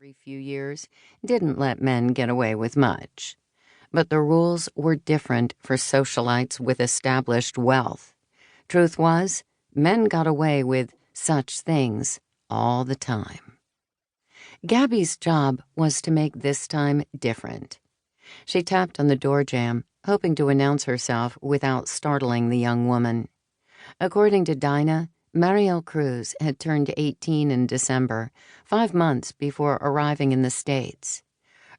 every few years didn't let men get away with much. But the rules were different for socialites with established wealth. Truth was, men got away with such things all the time. Gabby's job was to make this time different. She tapped on the door jamb, hoping to announce herself without startling the young woman. According to Dinah, Mariel Cruz had turned 18 in December, 5 months before arriving in the States.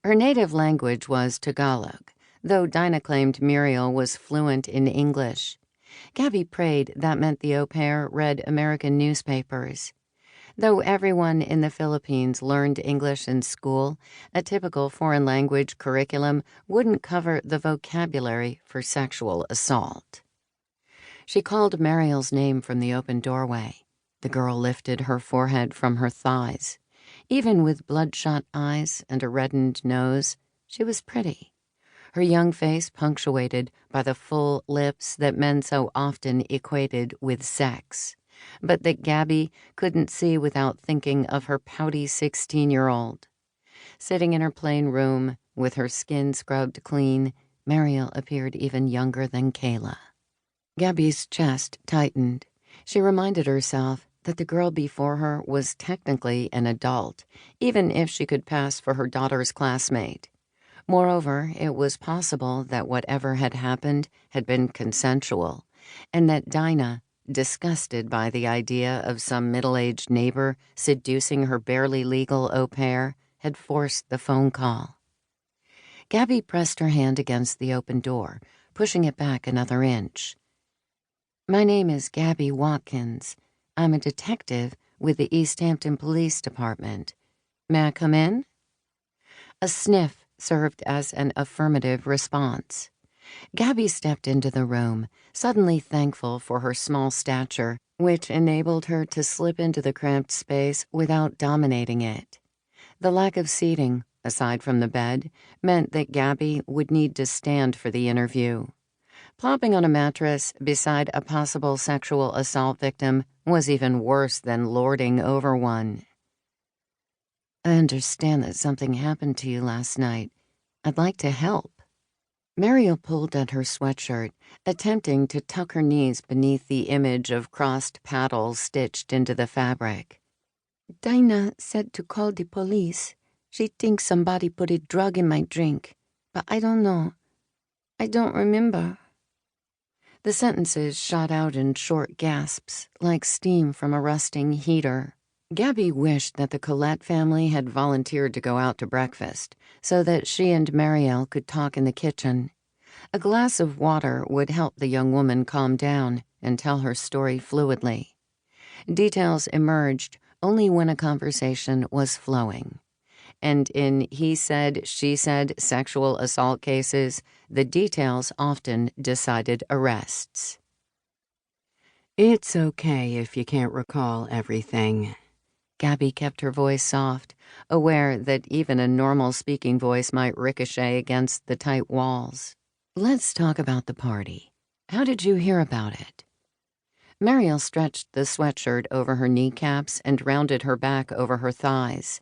Her native language was Tagalog, though Dinah claimed Muriel was fluent in English. Gabby prayed that meant the au pair read American newspapers. Though everyone in the Philippines learned English in school, a typical foreign language curriculum wouldn't cover the vocabulary for sexual assault. She called Mariel's name from the open doorway. The girl lifted her forehead from her thighs. Even with bloodshot eyes and a reddened nose, she was pretty. Her young face punctuated by the full lips that men so often equated with sex, but that Gabby couldn't see without thinking of her pouty 16-year-old. Sitting in her plain room, with her skin scrubbed clean, Mariel appeared even younger than Kayla. Gabby's chest tightened. She reminded herself that the girl before her was technically an adult, even if she could pass for her daughter's classmate. Moreover, it was possible that whatever had happened had been consensual, and that Dinah, disgusted by the idea of some middle-aged neighbor seducing her barely legal au pair, had forced the phone call. Gabby pressed her hand against the open door, pushing it back another inch. "My name is Gabby Watkins. I'm a detective with the East Hampton Police Department. May I come in?" A sniff served as an affirmative response. Gabby stepped into the room, suddenly thankful for her small stature, which enabled her to slip into the cramped space without dominating it. The lack of seating, aside from the bed, meant that Gabby would need to stand for the interview. Plopping on a mattress beside a possible sexual assault victim was even worse than lording over one. "I understand that something happened to you last night. I'd like to help." Mariel pulled at her sweatshirt, attempting to tuck her knees beneath the image of crossed paddles stitched into the fabric. "Dinah said to call the police. She thinks somebody put a drug in my drink, but I don't know. I don't remember." The sentences shot out in short gasps, like steam from a rusting heater. Gabby wished that the Collette family had volunteered to go out to breakfast, so that she and Mariel could talk in the kitchen. A glass of water would help the young woman calm down and tell her story fluidly. Details emerged only when a conversation was flowing. And in he said, she said sexual assault cases, the details often decided arrests. "It's okay if you can't recall everything." Gabby kept her voice soft, aware that even a normal speaking voice might ricochet against the tight walls. "Let's talk about the party. How did you hear about it?" Mariel stretched the sweatshirt over her kneecaps and rounded her back over her thighs.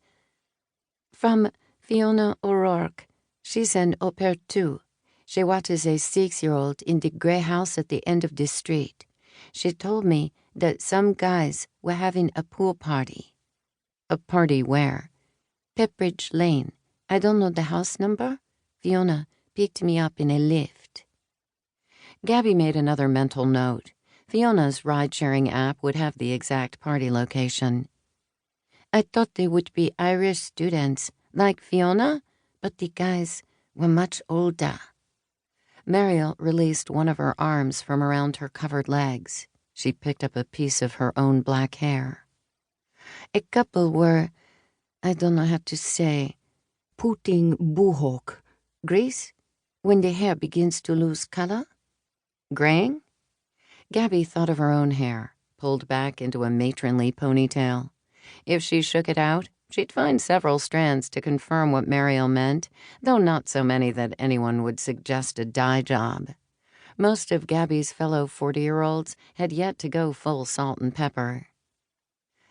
"From Fiona O'Rourke. She's an au pair too. She watches a 6-year-old in the gray house at the end of the street. She told me that some guys were having a pool party." "A party where?" "Pepperidge Lane. I don't know the house number. Fiona picked me up in a lift." Gabby made another mental note. Fiona's ride-sharing app would have the exact party location. "I thought they would be Irish students, like Fiona, but the guys were much older." Mariel released one of her arms from around her covered legs. She picked up a piece of her own black hair. "A couple were, I don't know how to say, putting buhok, grease, when the hair begins to lose color." "Graying?" Gabby thought of her own hair, pulled back into a matronly ponytail. If she shook it out, she'd find several strands to confirm what Mariel meant, though not so many that anyone would suggest a dye job. Most of Gabby's fellow 40-year-olds had yet to go full salt and pepper.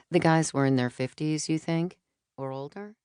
The guys were in their 50s, you think? Or older?